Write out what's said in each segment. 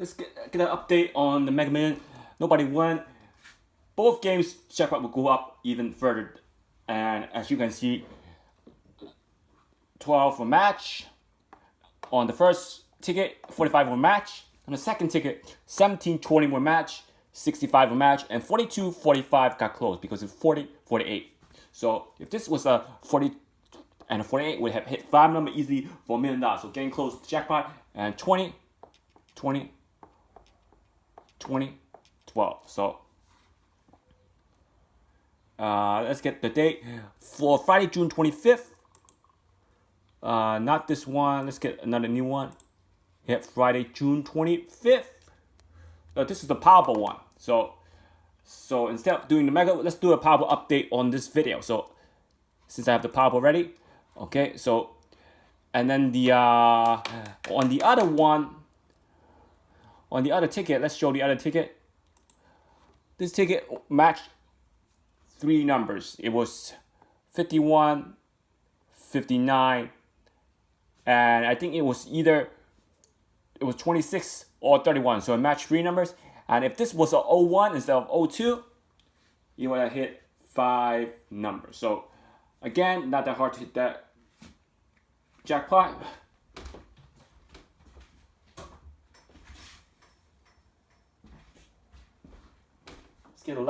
let's get an update on the Mega Million. Nobody won. Both games, Jackpot will go up even further. And as you can see, 12 for match. On the first ticket, 45 for match. On the second ticket, 17-20 for match, 65 for match, and 42-45 got close because it's 40-48. So if this was a 40 and a 48, would have hit 5 number easily for $1 million. So getting close to Jackpot, and 20, 20, 20, 12. So let's get the date for Friday, June 25th. Not this one. Let's get another new one. Hit Friday, June 25th. This is the Powerball one. So instead of doing the Mega, let's do a Powerball update on this video. So since I have the Powerball ready, okay. So and then the on the other one, on the other ticket, let's show the other ticket. This ticket matched 3 numbers. It was 51, 59, and I think it was 26 or 31. So it matched 3 numbers. And if this was a 01 instead of 02, you would have hit 5 numbers. So again, not that hard to hit that jackpot. Let's get the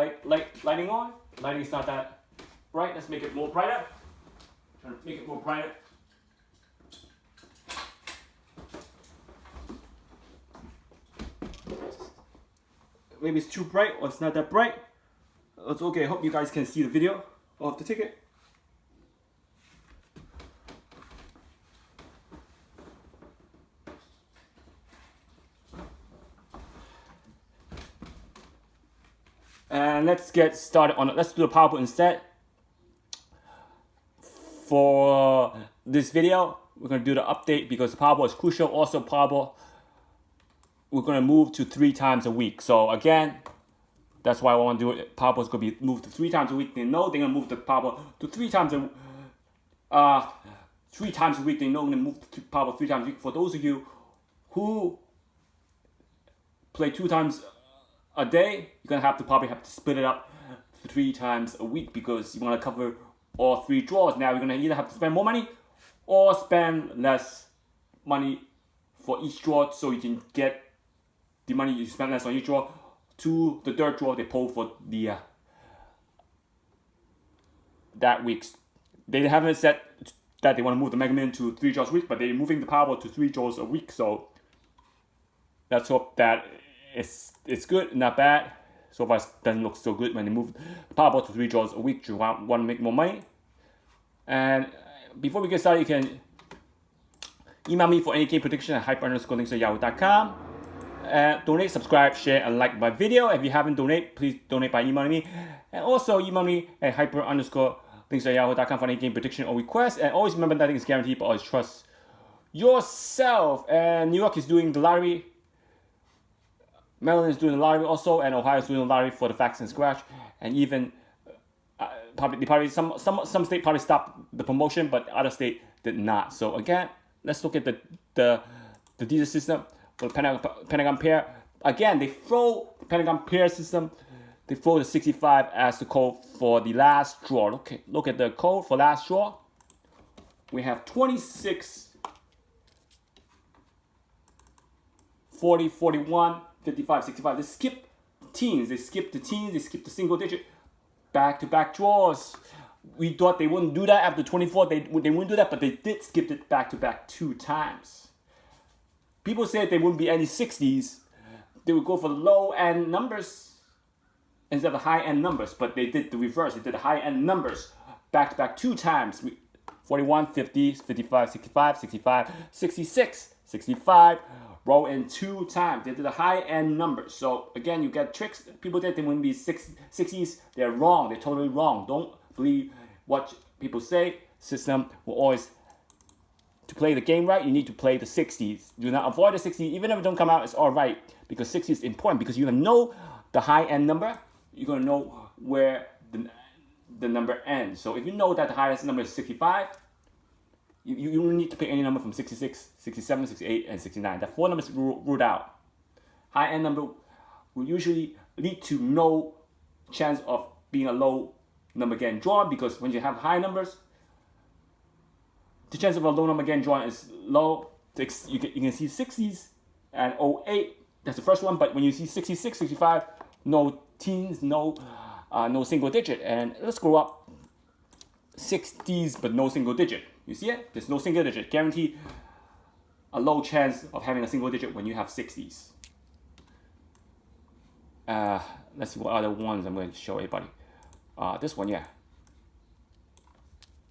lighting on. Lighting is not that bright. Let's make it more brighter. Try to make it more brighter. Maybe it's too bright or it's not that bright. It's okay. I hope you guys can see the video of the ticket. And let's get started on it. Let's do the Powerball instead. For this video, we're going to do the update because Powerball is crucial. Also, Powerball, we're going to move to 3 times a week. So again, that's why I want to do it. Powerball is going to be moved to 3 times a week. They know they're going to move the Powerball to 3 times a 3 times a week. They know they're going to move the Powerball 3 times a week. For those of you who play 2 times a day, you're going to probably have to split it up 3 times a week because you want to cover all 3 draws. Now you're going to either have to spend more money or spend less money for each draw so you can get the money you spend less on each draw to the 3rd draw they pull for the that week's. They haven't said that they want to move the Mega Million to 3 draws a week, but they're moving the Powerball to 3 draws a week. So let's hope that it's good, not bad. So far, it doesn't look so good when they move the Powerball to 3 draws a week. You want to make more money. And before we get started, you can email me for any game prediction at hyper_links@yahoo.com. Donate, subscribe, share, and like my video. If you haven't donated, please donate by emailing me. And also email me at hyper_links@yahoo.com for any game prediction or request. And always remember nothing is guaranteed, but always trust yourself. And New York is doing the lottery. Maryland is doing the lottery also, and Ohio is doing the lottery for the facts and scratch. And even some state probably stopped the promotion, but other state did not. So again, let's look at the Dster system for the Pentagon pair. Again, they throw the Pentagon pair system. They throw the 65 as the code for the last draw. Look at the code for last draw. We have 26, 40, 41, 55, 65. They skip teens. They skip the teens. They skip the single digit. Back-to-back draws. We thought they wouldn't do that after 24. They wouldn't do that, but they did skip it back-to-back 2 times. People said there wouldn't be any 60s. They would go for low-end numbers instead of high-end numbers, but they did the reverse. They did the high-end numbers back-to-back 2 times. 41, 50, 55, 65, 65, 66, 65. Roll in 2 times. They did the high-end numbers. So again, you get tricks. People think they wouldn't be 60s. They're wrong. They're totally wrong. Don't believe what people say. System will always, to play the game right, you need to play the 60s. Do not avoid the 60s. Even if it don't come out, it's all right. Because 60 is important. Because you know the high-end number, you're going to know where the number ends. So if you know that the highest number is 65, you don't need to pick any number from 66, 67, 68, and 69. That 4 numbers ruled out. high-end number will usually lead to no chance of being a low number getting drawn, because when you have high numbers, the chance of a low number getting drawn is low. You can see 60s and 08, that's the first one, but when you see 66, 65, no teens, no single digit. And let's go up 60s, but no single digit. You see it? There's no single digit. Guaranteed a low chance of having a single digit when you have 60s. Let's see what other ones I'm going to show everybody. This one, yeah.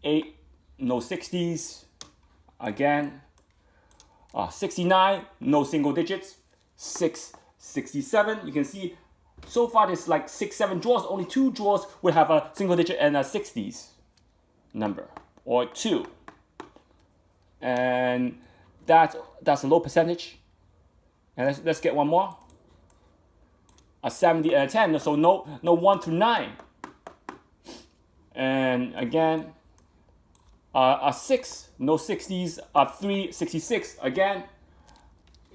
8, no 60s. Again. 69, no single digits. 6, 67. You can see so far there's like 6, 7 draws. Only 2 draws would have a single digit and a 60s number, or 2. And that's a low percentage. And let's get one more. A 70 and a 10. So no 1 through 9. And again, a 6, no 60s. A 3, 66 again.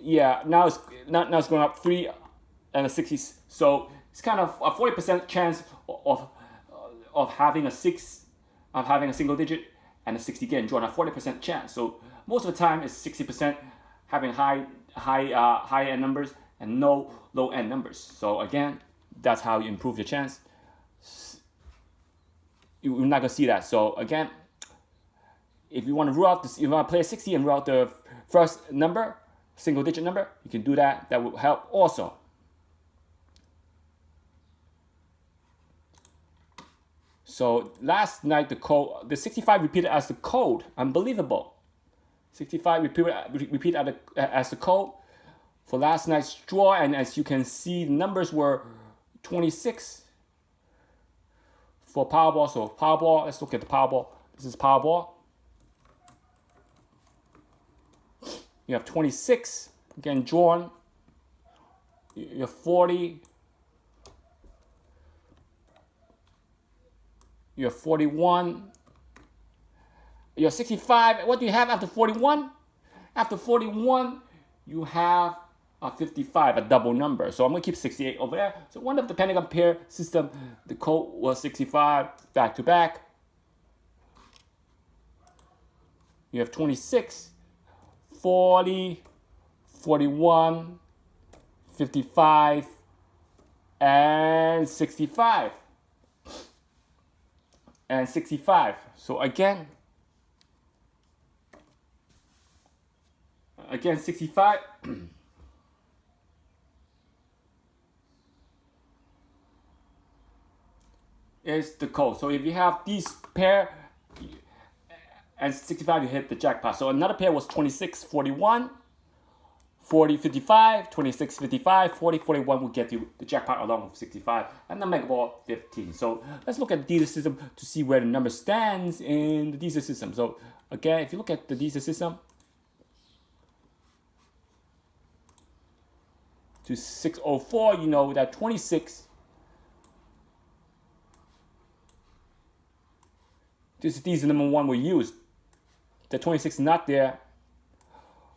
Yeah, now it's going up 3 and a 60s. So it's kind of a 40% chance of having a single digit and a 60 getting drawn. A 40% chance. So most of the time it's 60% having high end numbers and no low end numbers. So again, that's how you improve your chance. You're not gonna see that. So again, if you want to rule out this, you want to play a 60 and rule out the first number, single digit number, you can do that. That will help also. So last night the 65 repeated as the code. Unbelievable. 65 repeated as the code for last night's draw, and as you can see, the numbers were 26 for Powerball. So Powerball, let's look at the Powerball. This is Powerball. You have 26 again drawn. You have 40. You have 41. You have 65. What do you have after 41? After 41, you have a 55, a double number. So I'm going to keep 68 over there. So one of the Pentagon pair system, the code was 65 back to back. You have 26, 40, 41, 55, and 65. And 65. So again 65. Is the code. So if you have these pair and 65, you hit the jackpot. So another pair was 26, 41, 40, 55, 26, 55, 40, 41 will get you the jackpot along with 65, and the Mega Ball 15. So let's look at the Dster system to see where the number stands in the Dster system. So again, if you look at the Dster system, to 604, you know that 26, this is number 1 we used. The 26 is not there.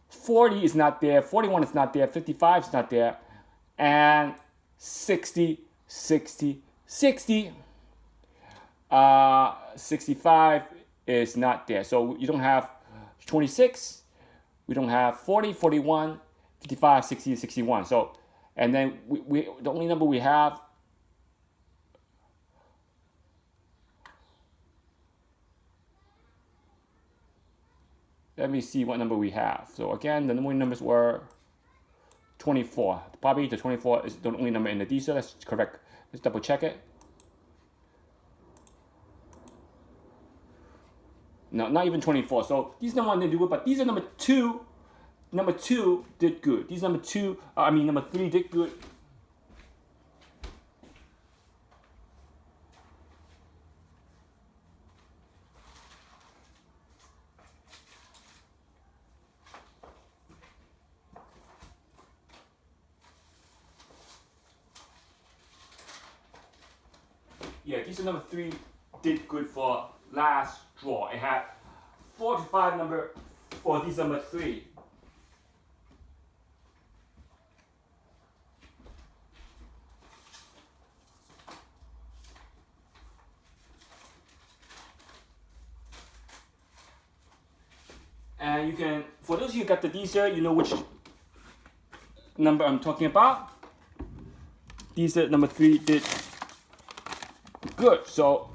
40 is not there. 41 is not there. 55 is not there. And 60, 60, 60. 65 is not there. So you don't have 26. We don't have 40, 41, 55, 60, 61. So, and then we the only number we have let me see what number we have. So again, the numbers were 24. Probably the 24 is the only number in the Dster. That's correct. Let's double check it. No, not even 24. So these number 1 didn't do good, but these are number 2. Number 2 did good. These number 3 did good. Yeah, these are number 3 did good for last draw. It had 4 to 5 number for these number 3. And you can, for those of you who got the Dster, you know which number I'm talking about. Dster number 3 did good. So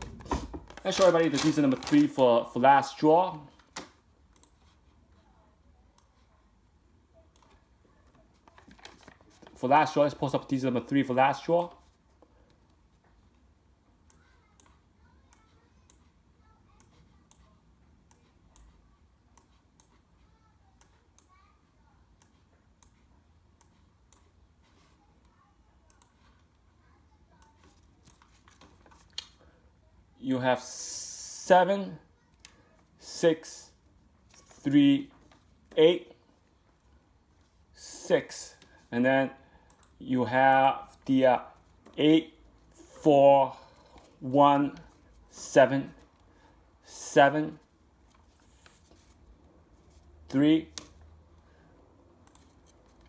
let's show everybody the Dster number 3 for last draw. For last draw, let's post up Dster number 3 for last draw. You have 7, 6, 3, 8, 6, and then you have the 8, 4, 1, 7, 7, 3.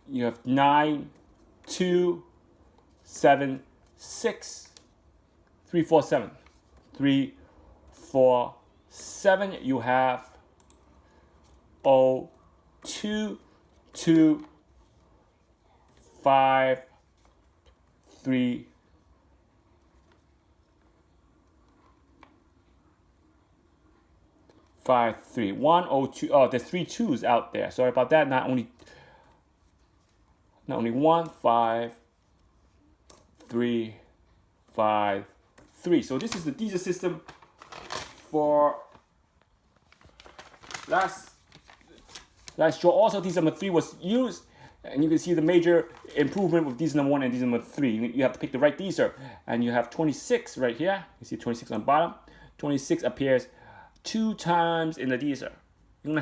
You have 9, 2, 7, 6, 3, 4, 7. 3, 4, 7. You have 0, 2, 2, 5, 3, 5, 3. 1, 0, 2. Oh, there's 3 2s out there. Sorry about that. Not only 1, 5, 3, 5, 3. So this is the Dster system for last draw. Also, Dster number 3 was used, and you can see the major improvement with Dster number 1 and Dster number 3. You have to pick the right Dster, and you have 26 right here. You see 26 on the bottom. 26 appears 2 times in the Dster. You're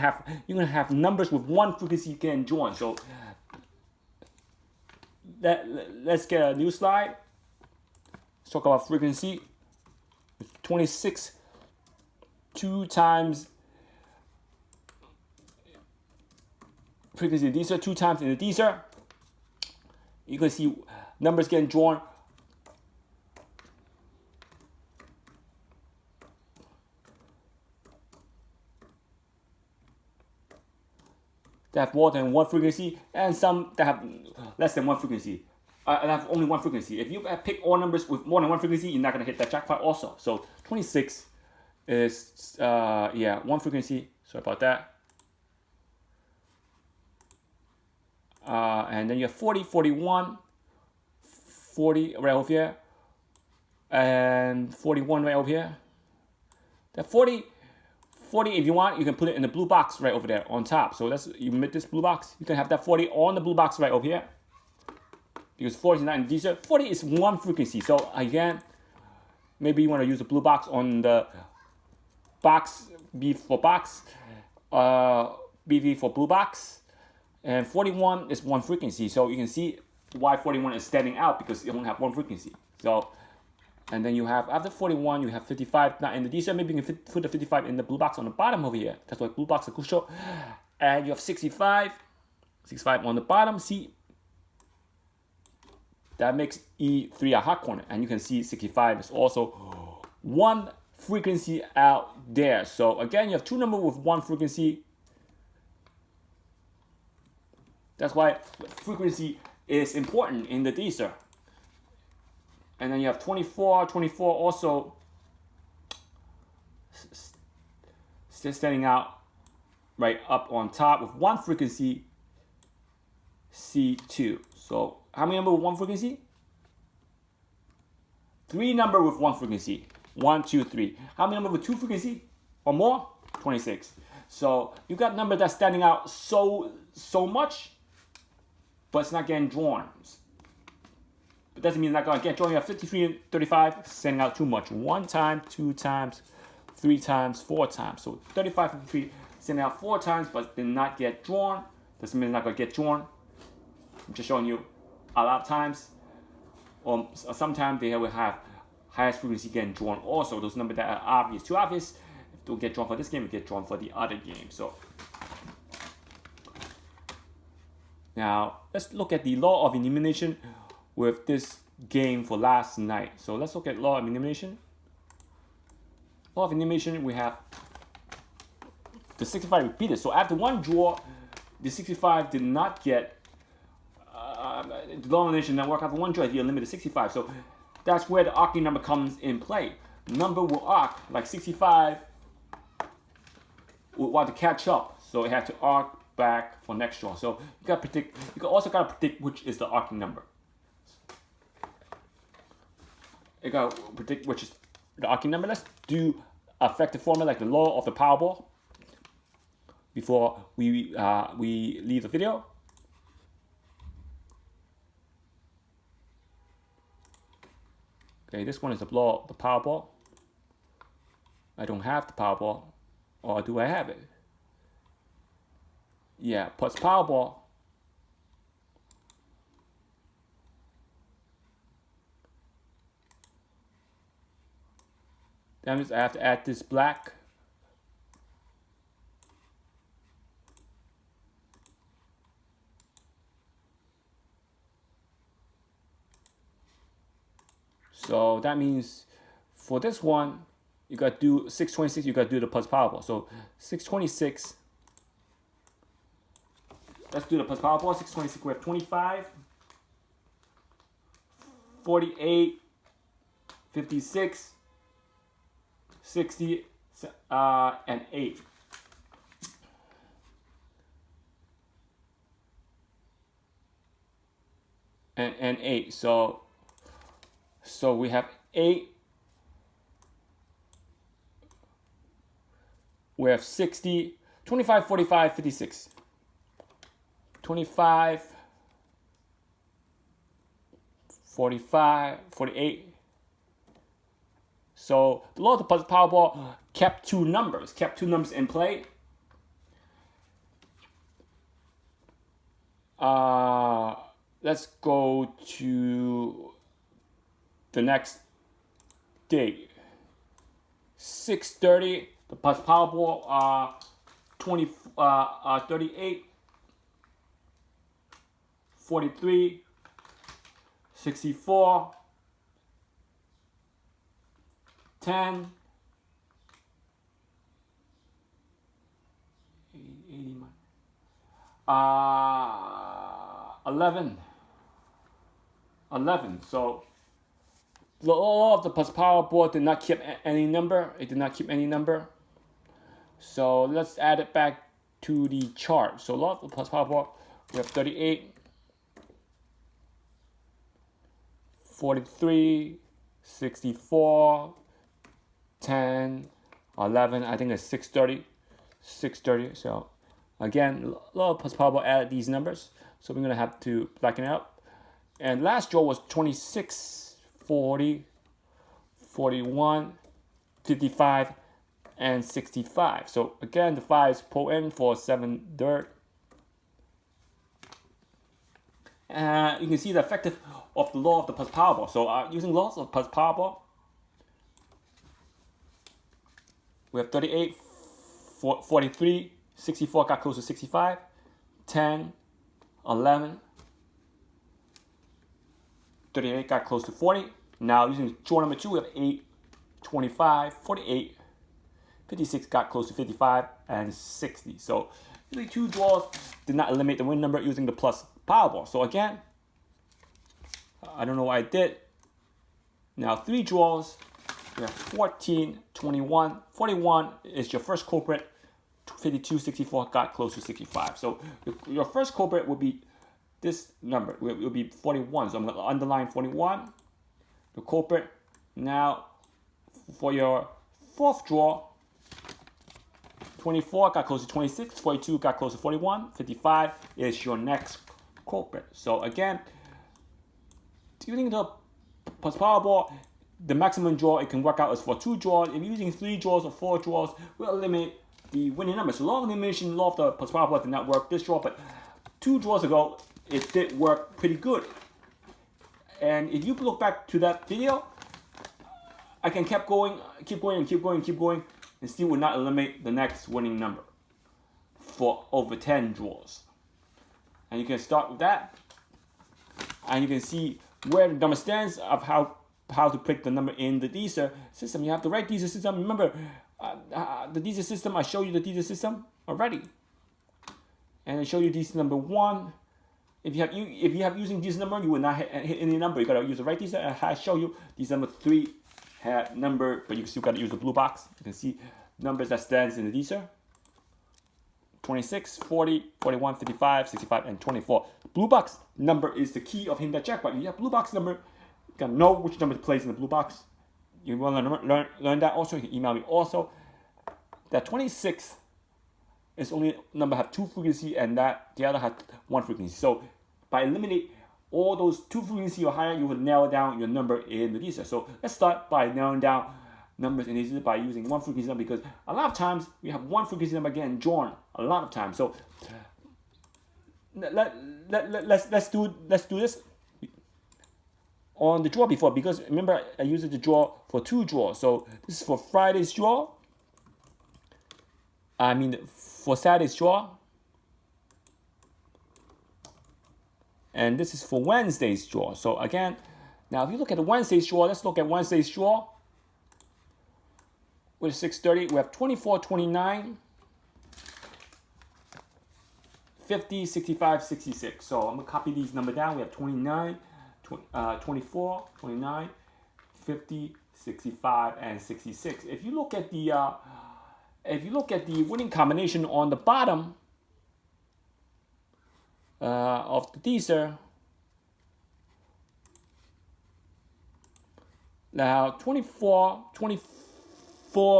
gonna have numbers with 1 frequency you can join. So let's get a new slide. Let's talk about frequency. 26, 2 times frequency in the Dster, 2 times in the Dster. You can see numbers getting drawn. That have more than 1 frequency, and some that have less than 1 frequency. And have only 1 frequency. If you pick all numbers with more than 1 frequency, you're not gonna hit that jackpot also. So 26 is 1 frequency. Sorry about that. And then you have 40, 41, 40 right over here, and 41 right over here. That 40, if you want, you can put it in the blue box right over there on top. So you make this blue box. You can have that 40 on the blue box right over here. Because 40 is not in Dster. 40 is 1 frequency. So again, maybe you want to use the blue box on the box, B for box, BV for blue box. And 41 is 1 frequency. So you can see why 41 is standing out, because it only have 1 frequency. So, and then you have, after 41, you have 55 not in the Dster. Maybe you can put the 55 in the blue box on the bottom over here. That's why blue box is crucial. And you have 65 on the bottom. See, that makes E3 a hot corner, and you can see 65 is also 1 frequency out there. So again, you have 2 numbers with 1 frequency. That's why frequency is important in the Dster. And then you have 24 also standing out right up on top with 1 frequency, C2. So how many numbers with 1 frequency? 3 numbers with 1 frequency. 1, 2, 3. How many numbers with 2 frequency or more? 26. So you got a number that's standing out so much, but it's not getting drawn. But doesn't mean it's not going to get drawn. You have 53 and 35 standing out too much. 1 time, 2 times, 3 times, 4 times. So 35, 53 standing out 4 times, but did not get drawn. Doesn't mean it's not going to get drawn. I'm just showing you a lot of times, or sometimes they will have highest frequency getting drawn also. Those numbers that are obvious, too obvious, don't get drawn for this game, it get drawn for the other game. So now let's look at the law of elimination with this game for last night. So let's look at law of elimination. Law of elimination, we have the 65 repeated. So after one draw, the 65 did not get the elimination network. After one draw, you eliminated 65. So that's where the arcing number comes in play. Number will arc like 65 would want to catch up, so it had to arc back for next draw. So you got to predict. You also got to predict which is the arcing number. You got to predict which is the arcing number. Let's do effective formula like the law of the Powerball before we leave the video. Okay, this one is the law of the Powerball. I don't have the Powerball, or do I have it? Yeah, plus Powerball. That means I have to add this black. So that means for this one, you got to do 626, you got to do the plus Powerball. So 626, let's do the plus Powerball. 626, we have 25, 48, 56, 60, and 8. And 8. So we have 8. We have 60, 25, 45, 56. 25, 45, 48. So the law of the Powerball kept two numbers in play. Let's go to the next date. 6:30. The plus Powerball 38, 43, 64, 10, 80, 11. So the law of the plus Powerball did not keep any number. It did not keep any number. So let's add it back to the chart. So law of the plus Powerball, we have 38, 43, 64, 10, 11. I think it's 630. 630. So again, law of plus Powerball added these numbers. So we're going to have to blacken it up. And last draw was 26, 40, 41, 55, and 65. So again, the 5s pull in for 7 dirt. You can see the effective of the law of the plus Powerball. So using laws of plus Powerball, we have 38, 43, 64 got close to 65, 10, 11, 38 got close to 40. Now using draw number 2, we have 8, 25, 48, 56 got close to 55, and 60. So really 2 draws did not eliminate the win number using the plus Powerball. So again, I don't know what I did. Now 3 draws, we have 14, 21, 41 is your first culprit. 52, 64 got close to 65. So your first culprit will be this number. It will be 41. So I'm going to underline 41. The culprit. Now for your 4th draw, 24 got close to 26, 42 got close to 41, 55 is your next culprit. So again, using the plus Powerball, the maximum draw it can work out is for 2 draws. If you're using 3 draws or 4 draws, we'll eliminate the winning number. So law of elimination, law of the plus Powerball did not work this draw, but 2 draws ago, it did work pretty good. And if you look back to that video, I can keep going, and still will not eliminate the next winning number for over 10 draws. And you can start with that, and you can see where the number stands of how to pick the number in the Dster system. You have the right Dster system. Remember, the Dster system. I show you the Dster system already, and I show you Dster number 1. If you have using Dster number, you will not hit any number. You gotta use the right Dster. And I show you Dster number 3 had number, but you still gotta use the blue box. You can see numbers that stands in the Dster. 26, 40, 41, 55, 65, and 24. Blue box number is the key of hitting that jackpot. You have blue box number, you gotta know which number to place in the blue box. You want to learn that also, you can email me also. That 26 is only number have 2 frequency, and that the other has 1 frequency. So by eliminate all those 2 frequency or higher, you will narrow down your number in the Dster. So let's start by narrowing down numbers in Dster by using 1 frequency number, because a lot of times we have 1 frequency number getting drawn a lot of times. So let's do this on the draw before, because remember I used it to draw for 2 draws. So this is for Friday's draw. I mean for Saturday's draw. And this is for Wednesday's draw. So again, now if you look at the Wednesday's draw, let's look at Wednesday's draw. With 630, we have 24, 29, 50, 65, 66. So I'm gonna copy these numbers down. We have 29, 24, 29, 50, 65, and 66. If you look at the winning combination on the bottom of the Dster, now 24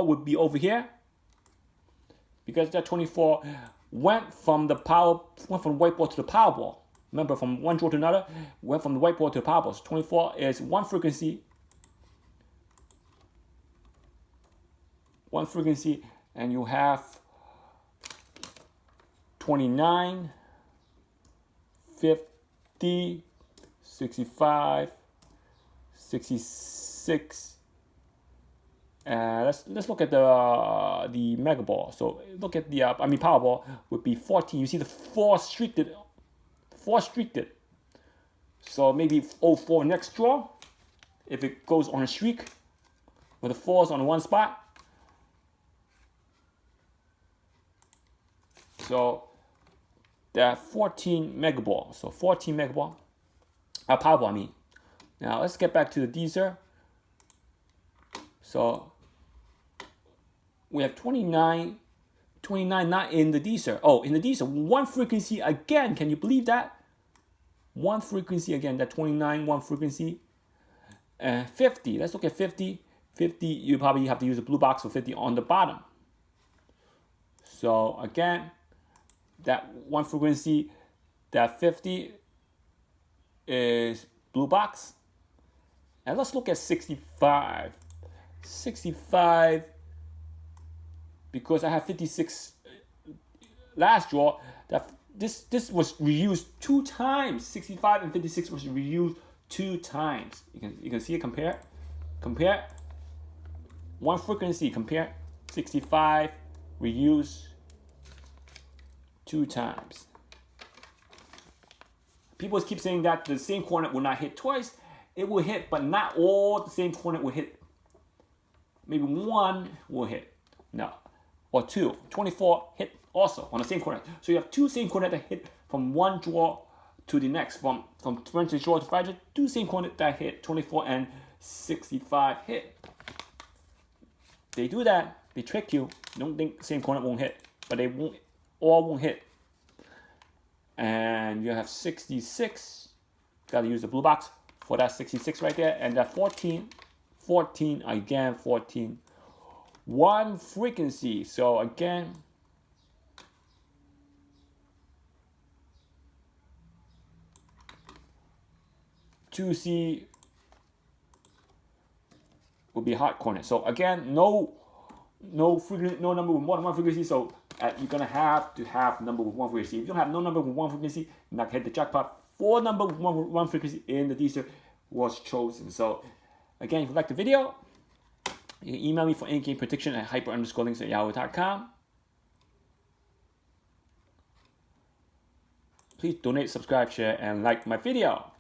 would be over here, because that 24 went from the whiteboard to the Powerball. Remember, from one draw to another, went from the whiteboard to the Powerball. So 24 is 1 frequency, and you have 29, 50, 65, 66. Let's look at the Mega Ball. So look at the Powerball would be 14. You see the 4 streaked it. So maybe 04 next draw, if it goes on a streak, with the 4s on one spot. So that 14 Mega Ball. So 14 Mega Ball. Powerball, I mean. Now let's get back to the Dster. So we have 29 not in the Dster. Oh, in the Dster, 1 frequency again. Can you believe that? 1 frequency again, that 29, 1 frequency. 50, let's look at 50. 50, you probably have to use a blue box for 50 on the bottom. So again, that 1 frequency, that 50 is blue box. And let's look at 65. 65, because I have 56 last draw, that this was reused 2 times. 65 and 56 was reused 2 times. You can see it. Compare 1 frequency, compare 65 reused 2 times. People keep saying that the same coordinate will not hit twice. It will hit, but not all the same coordinate will hit. Maybe 1 will hit. No. Or 2. 24 hit also on the same coordinate. So you have 2 same coordinates that hit from one draw to the next. From Wednesday draw to Friday, 2 same coordinates that hit. 24 and 65 hit. They do that. They trick you. Don't think same coordinate won't hit. But they won't hit. And you have 66. Got to use the blue box for that 66 right there. And that 14 again, 14. 1 frequency. So again, $2C will be hot coordinate. So again, no frequency, no number with more than 1 frequency. So you're gonna have to have number with 1 frequency. If you don't have no number with 1 frequency, you're not gonna hit the jackpot. 4 number with 1 frequency in the Dster was chosen. So again, if you like the video, you can email me for in-game prediction at hyper_links@yahoo.com. Please donate, subscribe, share, and like my video.